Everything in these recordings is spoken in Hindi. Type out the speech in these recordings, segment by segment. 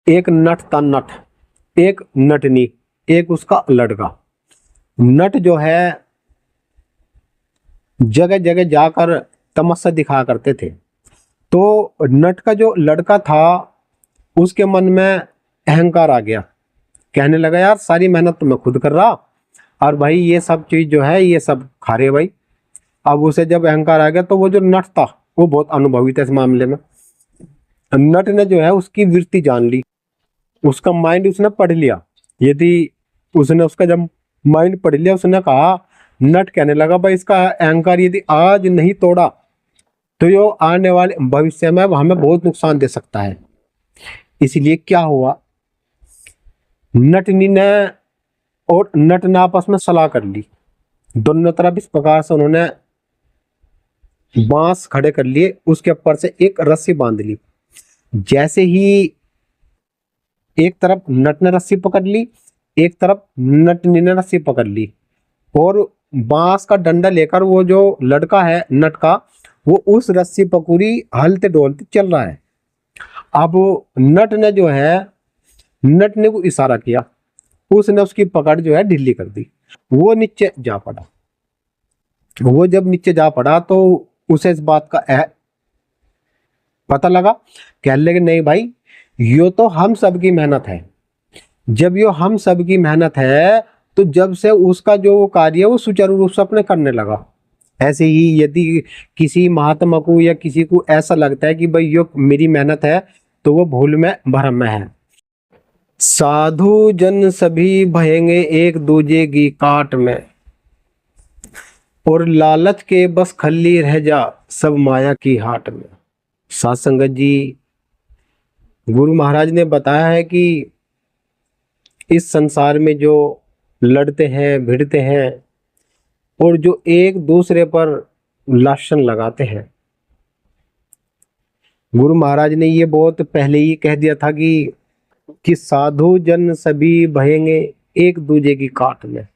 एक नट था, नट, एक नटनी, एक उसका लड़का। नट जो है जगह जगह जाकर तमस्या दिखाया करते थे। तो नट का जो लड़का था उसके मन में अहंकार आ गया, कहने लगा यार सारी मेहनत तो मैं खुद कर रहा, और भाई ये सब चीज जो है ये सब खा रहे भाई। अब उसे जब अहंकार आ गया तो वो जो नट था वो बहुत अनुभवी था इस मामले में। नट ने जो है उसकी वृत्ति जान ली, उसका माइंड उसने पढ़ लिया। यदि उसने उसका जब माइंड पढ़ लिया, उसने कहा, नट कहने लगा भाई इसका अहंकार यदि आज नहीं तोड़ा तो यो आने वाले भविष्य में हमें बहुत नुकसान दे सकता है। इसलिए क्या हुआ, नटनी ने और नट ने आपस में सलाह कर ली। दोनों तरफ इस प्रकार से उन्होंने बांस खड़े कर लिए, उसके ऊपर से एक रस्सी बांध ली। जैसे ही एक तरफ नट ने रस्सी पकड़ ली, एक तरफ नटनी ने रस्सी पकड़ ली, और बांस का डंडा लेकर वो जो लड़का है नट का, वो उस रस्सी पकड़ी हलते डोलते चल रहा है। अब नट ने जो है, नट ने को इशारा किया, उसने उसकी पकड़ जो है ढीली कर दी, वो नीचे जा पड़ा। वो जब नीचे जा पड़ा तो उसे इस बात का पता लगा, कहने लगे नहीं भाई यो तो हम सबकी मेहनत है। जब यो हम सबकी मेहनत है तो जब से उसका जो कार्य है वो सुचारू रूप से अपने करने लगा। ऐसे ही यदि किसी महात्मा को या किसी को ऐसा लगता है कि भाई यो मेरी मेहनत है तो वो भूल में भ्रम में है। साधु जन सभी भयेंगे एक दूजे की काट में, और लालच के बस खल्ली रह जा सब माया की हाट में। साध संगत जी, गुरु महाराज ने बताया है कि इस संसार में जो लड़ते हैं भिड़ते हैं और जो एक दूसरे पर लांछन लगाते हैं, गुरु महाराज ने ये बहुत पहले ही कह दिया था कि साधु जन सभी भयेंगे एक दूजे की काट में,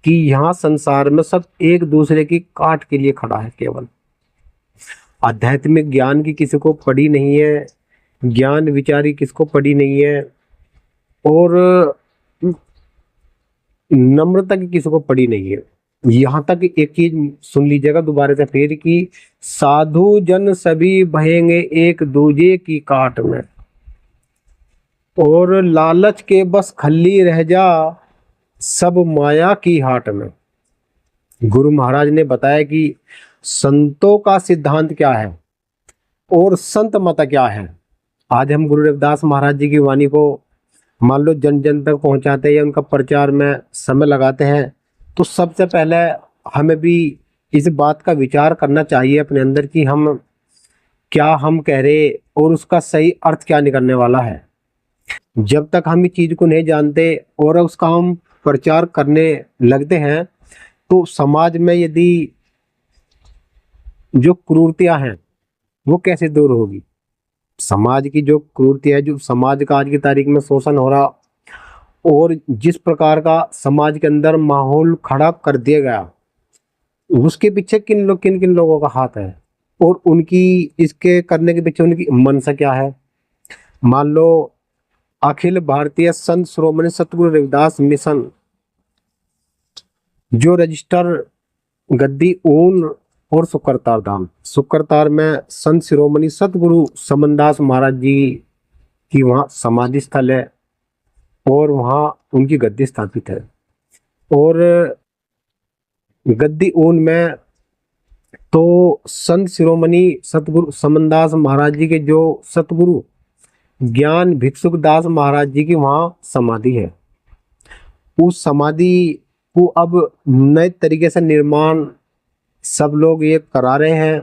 कि यहाँ संसार में सब एक दूसरे की काट के लिए खड़ा है। केवल आध्यात्मिक ज्ञान की किसी को पड़ी नहीं है, ज्ञान विचारी किसको पड़ी नहीं है, और नम्रता की किसी को पड़ी नहीं है। यहाँ तक एक चीज सुन लीजिएगा दोबारा से फिर, कि साधु जन सभी भयेंगे एक दूजे की काट में, और लालच के बस खल्ली रह जा सब माया की हाट में। गुरु महाराज ने बताया कि संतों का सिद्धांत क्या है और संत मत क्या है। आज हम गुरु रविदास महाराज जी की वाणी को मान लो जन जन तक पहुंचाते हैं या उनका प्रचार में समय लगाते हैं, तो सबसे पहले हमें भी इस बात का विचार करना चाहिए अपने अंदर कि हम क्या हम कह रहे और उसका सही अर्थ क्या निकलने वाला है। जब तक हम इस चीज को नहीं जानते और उसका हम प्रचार करने लगते हैं तो समाज में यदि जो क्रूरतियां हैं वो कैसे दूर होगी। समाज की जो क्रूरती है, जो समाज का आज की तारीख में शोषण हो रहा, और जिस प्रकार का समाज के अंदर माहौल खड़ा कर दिया गया, उसके पीछे किन किन लोगों का हाथ है और उनकी इसके करने के पीछे उनकी मनसा क्या है। मान लो अखिल भारतीय संत शिरोमणि सतगुरु रविदास मिशन जो रजिस्टर गद्दी ऊन और सुकरतार धाम, सुकरतार में संत शिरोमणि सतगुरु समनदास महाराज जी की वहाँ समाधि स्थल है और वहाँ उनकी गद्दी स्थापित है। और गद्दी ऊन में तो संत शिरोमणि सतगुरु समनदास महाराज जी के जो सतगुरु ज्ञान भिक्षुक दास महाराज जी की वहाँ समाधि है। उस समाधि को अब नए तरीके से निर्माण सब लोग ये करा रहे हैं,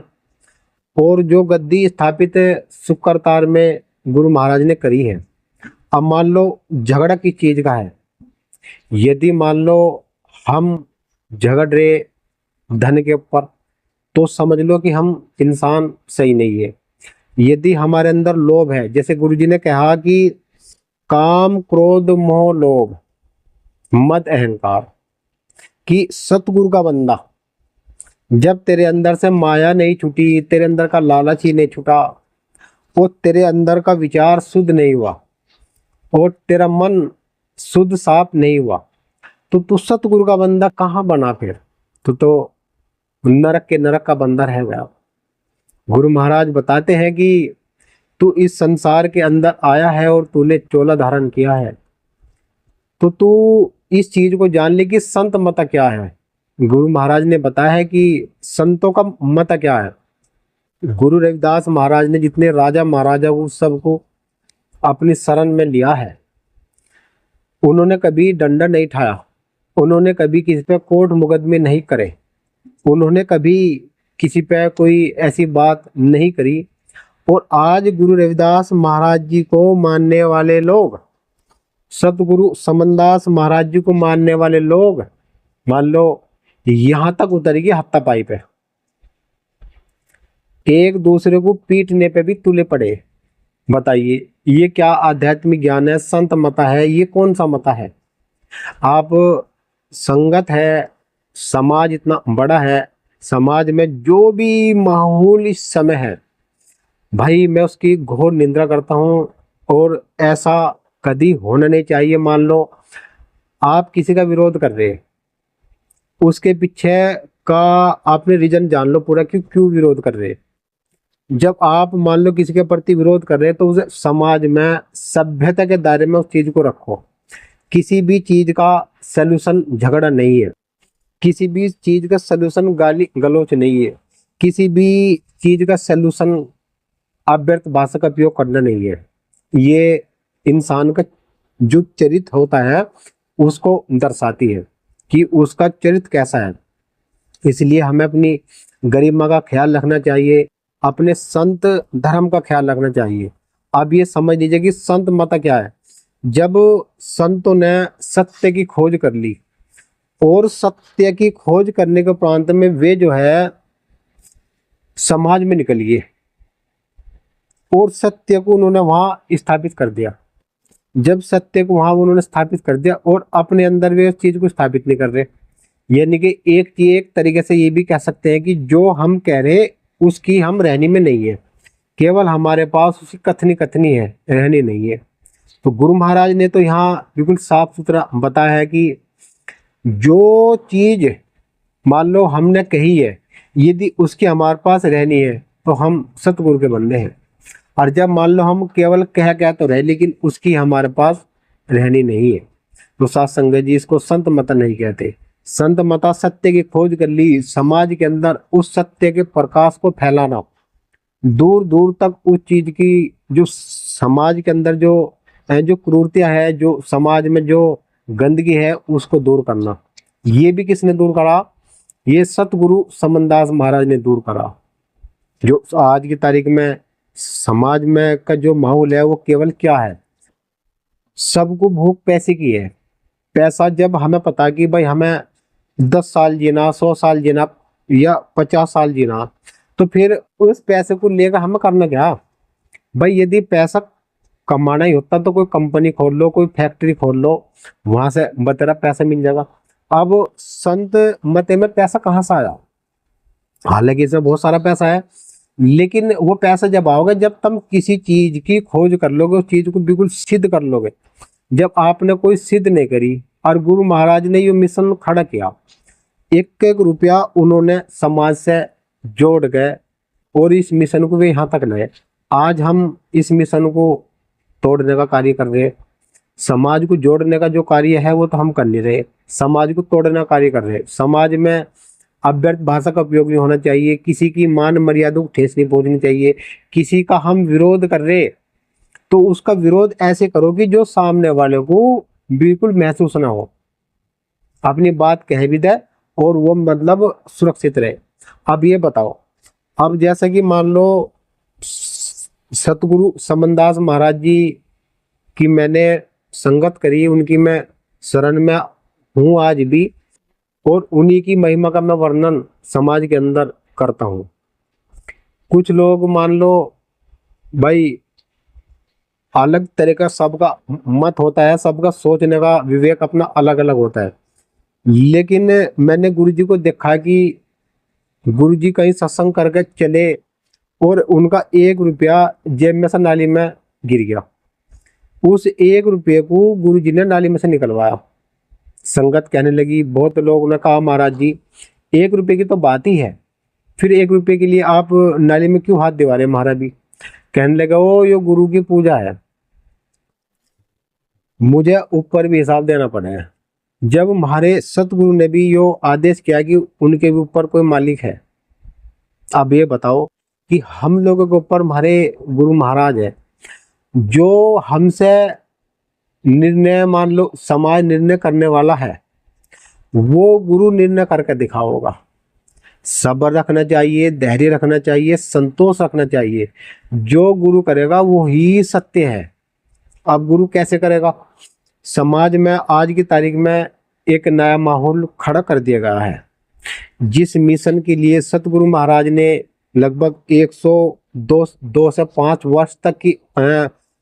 और जो गद्दी स्थापित सुकरतार में गुरु महाराज ने करी है। अब मान लो झगड़ा किस चीज का है, यदि मान लो हम झगड़ रहे धन के ऊपर तो समझ लो कि हम इंसान सही नहीं है। यदि हमारे अंदर लोभ है, जैसे गुरुजी ने कहा कि काम क्रोध मोह लोभ मद अहंकार, कि सतगुरु का बंदा जब तेरे अंदर से माया नहीं छूटी, तेरे अंदर का लालच ही नहीं छूटा और तेरे अंदर का विचार शुद्ध नहीं हुआ, और तेरा मन शुद्ध साफ नहीं हुआ तो तू सतगुरु का बंदा कहाँ बना? फिर तू तो नरक के नरक का बंदा रह गया। गुरु महाराज बताते हैं कि तू इस संसार के अंदर आया है और तूने चोला धारण किया है, तो तू इस चीज को जान ले कि संत मत क्या है। गुरु महाराज ने बताया है कि संतों का मत क्या है। गुरु रविदास महाराज ने जितने राजा महाराजा उस सबको अपनी शरण में लिया है, उन्होंने कभी डंडा नहीं ठाया, उन्होंने कभी किसी पे कोर्ट मुकदमे नहीं करे, उन्होंने कभी किसी पे कोई ऐसी बात नहीं करी। और आज गुरु रविदास महाराज जी को मानने वाले लोग, सतगुरु समनदास महाराज जी को मानने वाले लोग, मान लो यहां तक उतरेगी हत्तापाई पे, एक दूसरे को पीटने पे भी तुले पड़े। बताइए ये क्या आध्यात्मिक ज्ञान है? संत मता है? ये कौन सा मता है? आप संगत है, समाज इतना बड़ा है, समाज में जो भी माहौल इस समय है भाई मैं उसकी घोर निंदा करता हूँ, और ऐसा कभी होना नहीं चाहिए। मान लो आप किसी का विरोध कर रहे हैं, उसके पीछे का आपने रीजन जान लो पूरा, क्यों क्यों विरोध कर रहे हैं। जब आप मान लो किसी के प्रति विरोध कर रहे हैं तो उसे समाज में सभ्यता के दायरे में उस चीज को रखो। किसी भी चीज का सलूशन झगड़ा नहीं है, किसी भी चीज का सलूशन गाली गलौच नहीं है, किसी भी चीज का सलूशन अव्यर्थ भाषा का उपयोग करना नहीं है। ये इंसान का जो चरित्र होता है उसको दर्शाती है कि उसका चरित्र कैसा है। इसलिए हमें अपनी गरिमा का ख्याल रखना चाहिए, अपने संत धर्म का ख्याल रखना चाहिए। अब ये समझ लीजिए कि संत मत क्या है। जब संतों ने सत्य की खोज कर ली, और सत्य की खोज करने के प्रांत में वे जो है समाज में निकल गए, और सत्य को उन्होंने वहां स्थापित कर दिया। जब सत्य को वहां उन्होंने स्थापित कर दिया और अपने अंदर वे उस चीज को स्थापित नहीं कर रहे, यानी कि एक तरीके से ये भी कह सकते हैं कि जो हम कह रहे उसकी हम रहनी में नहीं है, केवल हमारे पास उसकी कथनी कथनी है, रहनी नहीं है। तो गुरु महाराज ने तो यहाँ बिल्कुल साफ सुथरा बताया है कि जो चीज मान लो हमने कही है, यदि उसकी हमारे पास रहनी है तो हम सतगुरु के बंदे हैं। और जब मान लो हम केवल कह तो रहे लेकिन उसकी हमारे पास रहनी नहीं है, तो साथ संगत जी इसको संत मता नहीं कहते। संत मता सत्य की खोज कर ली, समाज के अंदर उस सत्य के प्रकाश को फैलाना, दूर दूर तक उस चीज की जो समाज के अंदर जो क्रूरतियां है, जो समाज में जो गंदगी है उसको दूर करना। ये भी किसने दूर करा? ये सतगुरु समनदास महाराज ने दूर करा। जो आज की तारीख में समाज में का जो माहौल है वो केवल क्या है, सबको भूख पैसे की है। पैसा जब हमें पता कि भाई हमें 10 साल जीना, 100 साल जीना या 50 साल जीना, तो फिर उस पैसे को लेकर हमें करना क्या भाई? यदि पैसा कमाना ही होता तो कोई कंपनी खोल लो, कोई फैक्ट्री खोल लो, वहां से बतेरा पैसा मिल जाएगा। अब संत मते में पैसा कहाँ से आया? हालांकि इसमें बहुत सारा पैसा है, लेकिन वो पैसा जब आओगे जब तुम किसी चीज की खोज कर लोगे, उस चीज को बिल्कुल सिद्ध कर लोगे। जब आपने कोई सिद्ध नहीं करी, और गुरु महाराज ने ये मिशन खड़ा किया, एक एक रुपया उन्होंने समाज से जोड़ गए और इस मिशन को वे यहाँ तक लाए। आज हम इस मिशन को तोड़ने का कार्य कर रहे हैं। समाज को जोड़ने का जो कार्य है वो तो हम कर नहीं रहे, समाज को तोड़ने का कार्य कर रहे हैं। समाज में अव्यर्थ भाषा का उपयोग नहीं होना चाहिए, किसी की मान मर्यादा को ठेस नहीं पहुंचनी चाहिए। किसी का हम विरोध कर रहे तो उसका विरोध ऐसे करो कि जो सामने वाले को बिल्कुल महसूस ना हो, अपनी बात कह भी दे और वो मतलब सुरक्षित रहे। अब ये बताओ, अब जैसा कि मान लो सतगुरु समनदास महाराज जी की मैंने संगत करी, उनकी मैं शरण में हूँ आज भी, और उन्हीं की महिमा का मैं वर्णन समाज के अंदर करता हूँ। कुछ लोग मान लो भाई अलग तरह का सबका मत होता है, सबका सोचने का विवेक अपना अलग अलग होता है, लेकिन मैंने गुरुजी को देखा कि गुरुजी कहीं सत्संग करके चले और उनका 1 रुपया जेब में से नाली में गिर गया। उस 1 रुपये को गुरु जी ने नाली में से निकलवाया। संगत कहने लगी, बहुत लोगों ने कहा महाराज जी 1 रुपये की तो बात ही है, फिर 1 रुपये के लिए आप नाली में क्यों हाथ दिवा रहे महाराज जी। कहने लगा वो ये गुरु की पूजा है, मुझे ऊपर भी हिसाब देना पड़ेगा। जब हमारे सतगुरु ने भी यो आदेश किया कि उनके भी ऊपर कोई मालिक है, अब ये बताओ कि हम लोगों के ऊपर हमारे गुरु महाराज है, जो हमसे निर्णय, मान लो समाज निर्णय करने वाला है, वो गुरु निर्णय करके दिखाओगा। सब्र रखना चाहिए, धैर्य रखना चाहिए, संतोष रखना चाहिए। जो गुरु करेगा वो ही सत्य है। अब गुरु कैसे करेगा? समाज में आज की तारीख में एक नया माहौल खड़ा कर दिया गया है। जिस मिशन के लिए सतगुरु महाराज ने लगभग 102 से 5 वर्ष तक की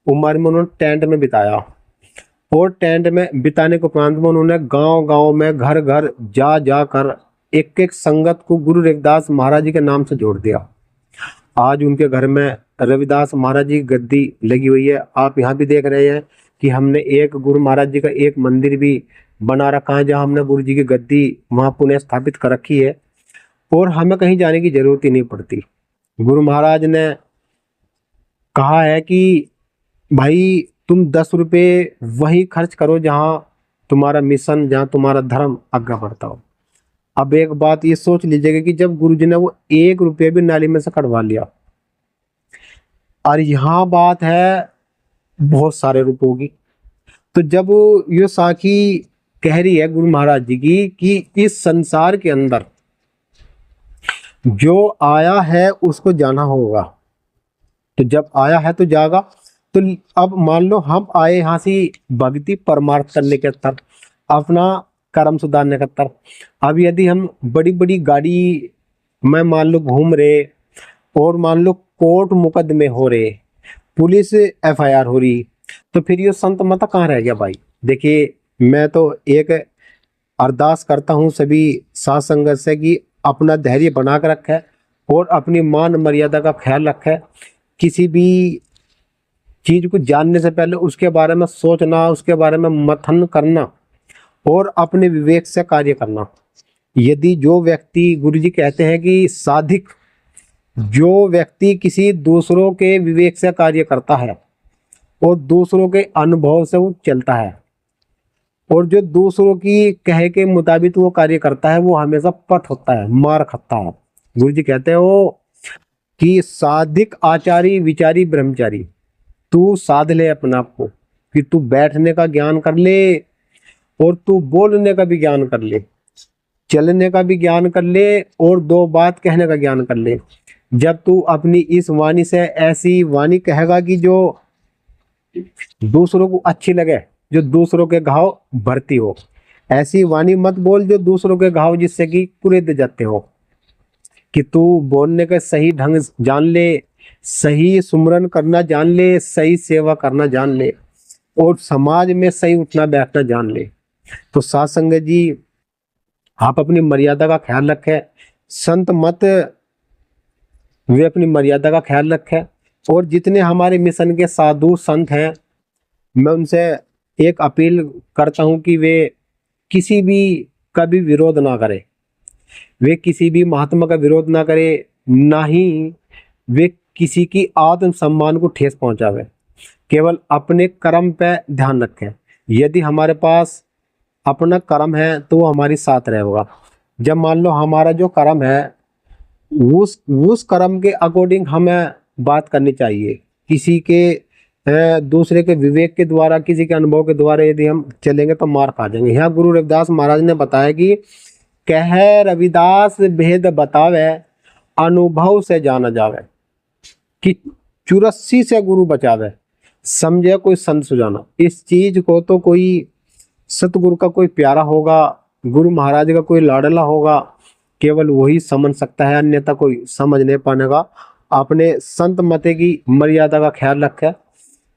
उम्र में उन्होंने टेंट में बिताया, और टेंट में बिताने के उपरांत में उन्होंने गांव गांव में घर घर जा जा कर एक एक संगत को गुरु रविदास महाराज जी के नाम से जोड़ दिया। आज उनके घर में रविदास महाराज जी की गद्दी लगी हुई है। आप यहाँ भी देख रहे हैं कि हमने एक गुरु महाराज जी का एक मंदिर भी बना रखा है, जहाँ हमने गुरु जी की गद्दी वहाँ पुनः स्थापित कर रखी है, और हमें कहीं जाने की जरूरत ही नहीं पड़ती। गुरु महाराज ने कहा है कि भाई तुम 10 रुपये वही खर्च करो जहाँ तुम्हारा मिशन, जहाँ तुम्हारा धर्म आगे बढ़ता हो। अब एक बात ये सोच लीजिएगा कि जब गुरु जी ने वो 1 रुपये भी नाली में से कटवा लिया, और यहाँ बात है बहुत सारे रुपयों की, तो जब ये साखी कह रही है गुरु महाराज जी की कि इस संसार के अंदर जो आया है उसको जाना होगा, तो जब आया है तो जागा। तो अब मान लो हम आए यहाँ से भक्ति परमार्थ करने के तरफ, अपना कर्म सुधारने का तरफ। अब यदि हम बड़ी बड़ी गाड़ी में मान लो घूम रहे, और मान लो कोर्ट मुकदमे हो रहे, पुलिस FIR हो रही, तो फिर ये संत मत कहाँ रह गया भाई। देखिए मैं तो एक अरदास करता हूँ सभी साथ संगत से कि अपना धैर्य बना कर रखे और अपनी मान मर्यादा का ख्याल रखे। किसी भी चीज को जानने से पहले उसके बारे में सोचना, उसके बारे में मंथन करना और अपने विवेक से कार्य करना। यदि जो व्यक्ति, गुरु जी कहते हैं कि साधिक, जो व्यक्ति किसी दूसरों के विवेक से कार्य करता है और दूसरों के अनुभव से वो चलता है, और जो दूसरों की कहे के मुताबिक वो कार्य करता है, वो हमेशा पट होता है, मार खाता है। गुरु जी कहते हैं वो कि साधिक आचारी विचारी ब्रह्मचारी। तू साध ले अपने आप को कि तू बैठने का ज्ञान कर ले, और तू बोलने का भी ज्ञान कर ले, चलने का भी ज्ञान कर ले, और 2 बात कहने का ज्ञान कर ले। जब तू अपनी इस वाणी से ऐसी वाणी कहेगा कि जो दूसरों को अच्छी लगे, जो दूसरों के घाव भरती हो, ऐसी वाणी मत बोल जो दूसरों के घाव जिससे कि कुरेद जाते हो। कि तू बोलने का सही ढंग जान ले, सही सुमरन करना जान ले, सही सेवा करना जान ले, और समाज में सही उठना बैठना जान ले। तो साथ संगत जी आप अपनी मर्यादा का ख्याल रखें, संत मत वे अपनी मर्यादा का ख्याल रखें। और जितने हमारे मिशन के साधु संत हैं, मैं उनसे एक अपील करता हूं कि वे किसी भी का भी विरोध ना करें, वे किसी भी महात्मा का विरोध ना करें, ना ही वे किसी की आत्म सम्मान को ठेस पहुंचावे। केवल अपने कर्म पे ध्यान रखें। यदि हमारे पास अपना कर्म है तो वो हमारी साथ रहेगा। जब मान लो हमारा जो कर्म है उस कर्म के अकॉर्डिंग हमें बात करनी चाहिए। किसी के दूसरे के विवेक के द्वारा, किसी के अनुभव के द्वारा यदि हम चलेंगे तो मार खा जाएंगे। यहाँ गुरु रविदास महाराज ने बताया कि कह रविदास भेद बतावे, अनुभव से जाना जावे, कि चुरस्सी से गुरु बचावे, समझे कोई संत सुजाना। इस चीज को तो कोई सतगुरु का कोई प्यारा होगा, गुरु महाराज का कोई लाडला होगा, केवल वही समझ सकता है, अन्यथा कोई समझ नहीं पाएगा। आपने संत मते की मर्यादा का ख्याल रखे,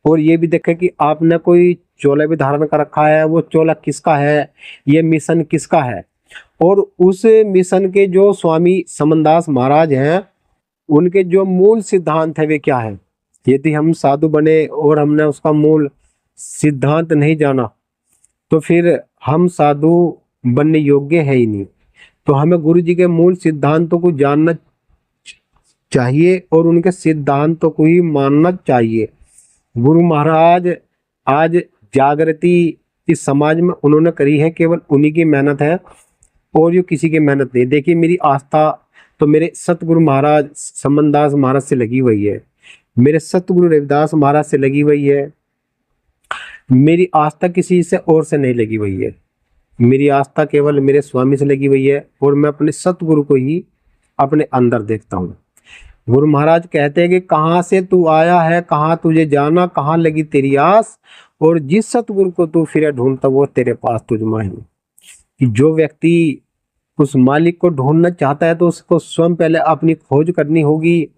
और ये भी देखे कि आपने कोई चोला भी धारण कर रखा है, वो चोला किसका है, ये मिशन किसका है। और उस मिशन के जो स्वामी समनदास महाराज हैं, उनके जो मूल सिद्धांत है वे क्या है। यदि हम साधु बने और हमने उसका मूल सिद्धांत नहीं जाना तो फिर हम साधु बनने योग्य है ही नहीं। तो हमें गुरु जी के मूल सिद्धांतों को जानना चाहिए और उनके सिद्धांतों को ही मानना चाहिए। गुरु महाराज आज जागृति इस समाज में उन्होंने करी है, केवल उन्हीं की मेहनत है और ये किसी की मेहनत नहीं। देखिए मेरी आस्था तो मेरे सतगुरु महाराज समनदास महाराज से लगी हुई है, मेरे सतगुरु रविदास महाराज से लगी हुई है। मेरी आस्था किसी से और से नहीं लगी हुई है, मेरी आस्था केवल मेरे स्वामी से लगी हुई है और मैं अपने सतगुरु को ही अपने अंदर देखता हूँ। गुरु महाराज कहते हैं कि कहाँ से तू आया है, कहाँ तुझे जाना, कहाँ लगी तेरी आस, और जिस सतगुरु को तू फिर ढूंढता वो तेरे पास तुझ माही। कि जो व्यक्ति उस मालिक को ढूंढना चाहता है तो उसको स्वयं पहले अपनी खोज करनी होगी,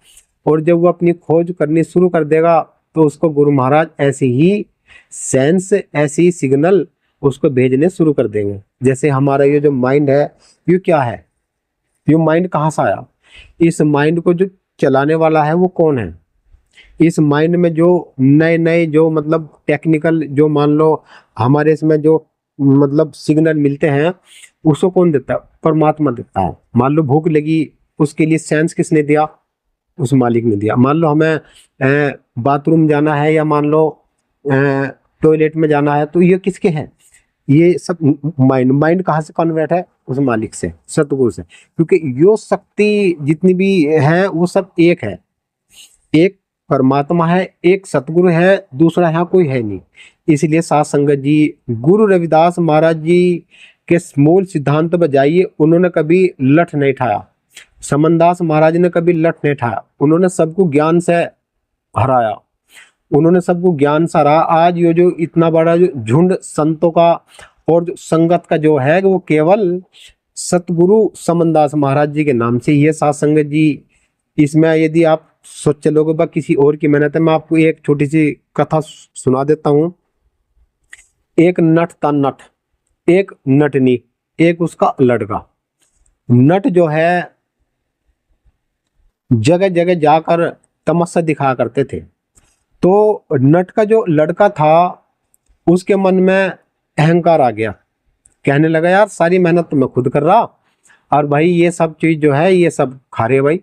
और जब वो अपनी खोज करनी शुरू कर देगा तो उसको गुरु महाराज ऐसे ही सेंस, ऐसे ही सिग्नल उसको भेजने शुरू कर देंगे। जैसे हमारा ये जो माइंड है, ये क्या है, ये माइंड कहाँ से आया, इस माइंड को जो चलाने वाला है वो कौन है, इस माइंड में जो नए नए जो मतलब टेक्निकल जो मान लो हमारे इसमें जो मतलब सिग्नल मिलते हैं उसको कौन देता है, परमात्मा देता है। मान लो भूख लगी, उसके लिए सेंस किसने दिया, उस मालिक ने दिया। मान लो हमें बाथरूम जाना है या मान लो टॉयलेट में जाना है, तो ये किसके हैं, ये सब माइंड। माइंड कहाँ से कन्वर्ट है, उस मालिक से, सतगुरु से, क्योंकि यो शक्ति जितनी भी है वो सब एक है, एक परमात्मा है, एक सतगुरु है, दूसरा यहाँ कोई है नहीं। इसलिए साध संगत जी, गुरु रविदास महाराज जी के मूल सिद्धांत पर जाइए, उन्होंने कभी लठ नहीं ठाया, समनदास महाराज ने कभी लठ नहीं ठाया, उन्होंने सबको ज्ञान से हराया, उन्होंने सबको ज्ञान से हराया। आज ये जो इतना बड़ा जो झुंड संतों का और जो संगत का जो है वो केवल सतगुरु समनदास महाराज जी के नाम से। ये साध संगत जी, इसमें यदि आप सोच चलोगे बा किसी और की मेहनत है, मैं आपको एक छोटी सी कथा सुना देता हूँ। एक नट था, नट, एक नटनी, एक उसका लड़का। नट जो है जगह जगह जाकर तमस्या दिखाया करते थे, तो नट का जो लड़का था उसके मन में अहंकार आ गया, कहने लगा यार सारी मेहनत तो मैं खुद कर रहा और भाई ये सब चीज जो है ये सब खा रहे भाई।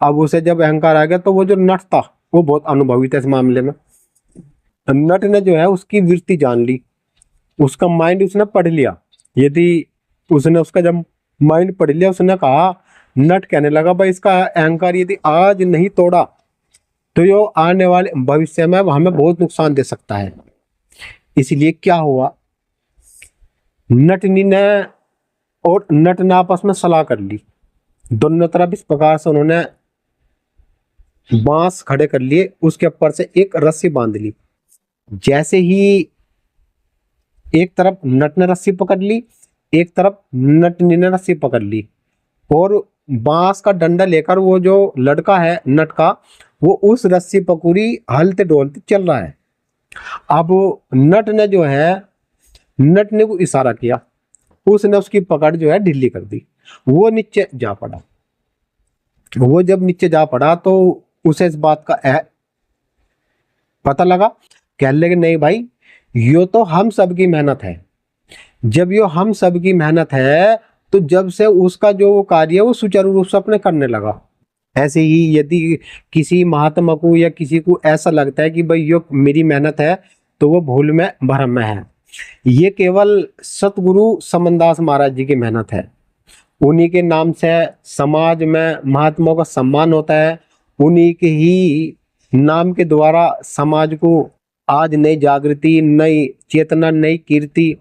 अब उसे जब अहंकार आ गया तो वो जो नट था वो बहुत अनुभवी था इस मामले में। नट ने जो है उसकी वृत्ति जान ली, उसका माइंड उसने पढ़ लिया। यदि उसने उसका जब माइंड पढ़ लिया, उसने कहा, नट कहने लगा भाई इसका अहंकार यदि आज नहीं तोड़ा तो यो आने वाले भविष्य में हमें बहुत नुकसान दे सकता है। इसलिए क्या हुआ, नटनी ने और नट ने आपस में सलाह कर ली, दोनों तरफ इस प्रकार से उन्होंने बांस खड़े कर लिए, उसके ऊपर से एक रस्सी बांध ली। जैसे ही एक तरफ नट ने रस्सी पकड़ ली, एक तरफ नटनी ने रस्सी पकड़ ली, और बांस का डंडा लेकर वो जो लड़का है नट का, वो उस रस्सी पकड़ी हलते डोलते चल रहा है। अब नट ने जो है, नट ने को इशारा किया, उसने उसकी पकड़ जो है ढीली कर दी, वो नीचे जा पड़ा। वो जब नीचे जा पड़ा तो उसे इस बात का पता लगा, कहने लगे नहीं भाई यो तो हम सबकी मेहनत है। जब यो हम सबकी मेहनत है तो जब से उसका जो कार्य है वो सुचारू रूप से अपने करने लगा। ऐसे ही यदि किसी महात्मा को या किसी को ऐसा लगता है कि भाई यो मेरी मेहनत है, तो वो भूल में भ्रम में है। ये केवल सतगुरु समनदास महाराज जी की मेहनत है, उन्हीं के नाम से समाज में महात्माओं का सम्मान होता है, उन्हीं के ही नाम के द्वारा समाज को आज नई जागृति, नई चेतना, नई कीर्ति,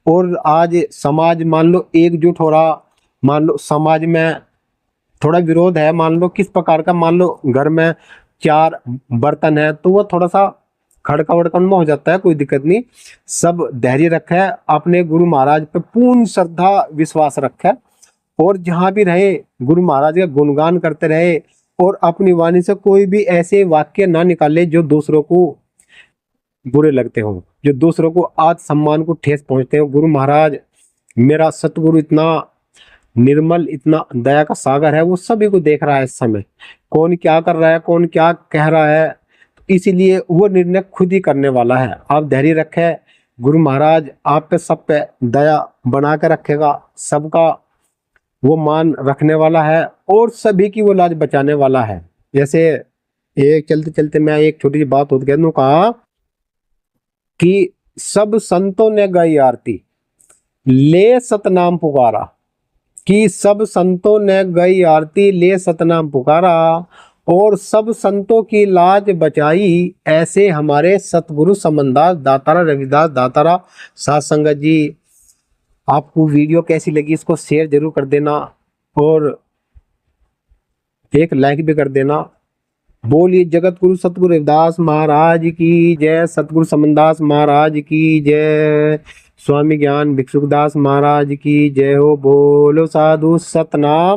और आज समाज मान लो एकजुट हो रहा। मान लो समाज में थोड़ा विरोध है, मान लो किस प्रकार का, मान लो घर में 4 बर्तन है तो वो थोड़ा सा खड़का वड़कन में हो जाता है, कोई दिक्कत नहीं। सब धैर्य रखे, अपने गुरु महाराज पे पूर्ण श्रद्धा विश्वास रखे, और जहां भी रहे गुरु महाराज का गुणगान करते रहे, और अपनी वाणी से कोई भी ऐसे वाक्य ना निकाले जो दूसरों को बुरे लगते हो, जो दूसरों को आज सम्मान को ठेस पहुंचते हो। गुरु महाराज, मेरा सतगुरु इतना निर्मल, इतना दया का सागर है, वो सभी को देख रहा है इस समय, कौन क्या कर रहा है, कौन क्या कह रहा है, इसीलिए वो निर्णय खुद ही करने वाला है। आप धैर्य रखें, गुरु महाराज आप पे सब पे दया बना के रखेगा, सबका वो मान रखने वाला है और सभी की वो लाज बचाने वाला है। जैसे एक चलते चलते मैं एक छोटी सी बात होती कह दूं, कहा कि सब संतों ने गाई आरती, ले सतनाम पुकारा, कि सब संतों ने गाई आरती, ले सतनाम पुकारा, और सब संतों की लाज बचाई, ऐसे हमारे सतगुरु समनदास दातारा रविदास दातारा। साथ संगत जी, आपको वीडियो कैसी लगी इसको शेयर जरूर कर देना और एक लाइक भी कर देना। बोलिए जगत गुरु सतगुरु रविदास महाराज की जय, सतगुरु समनदास महाराज की जय, स्वामी ज्ञान भिक्षुकदास महाराज की जय हो। बोलो साधु सतनाम।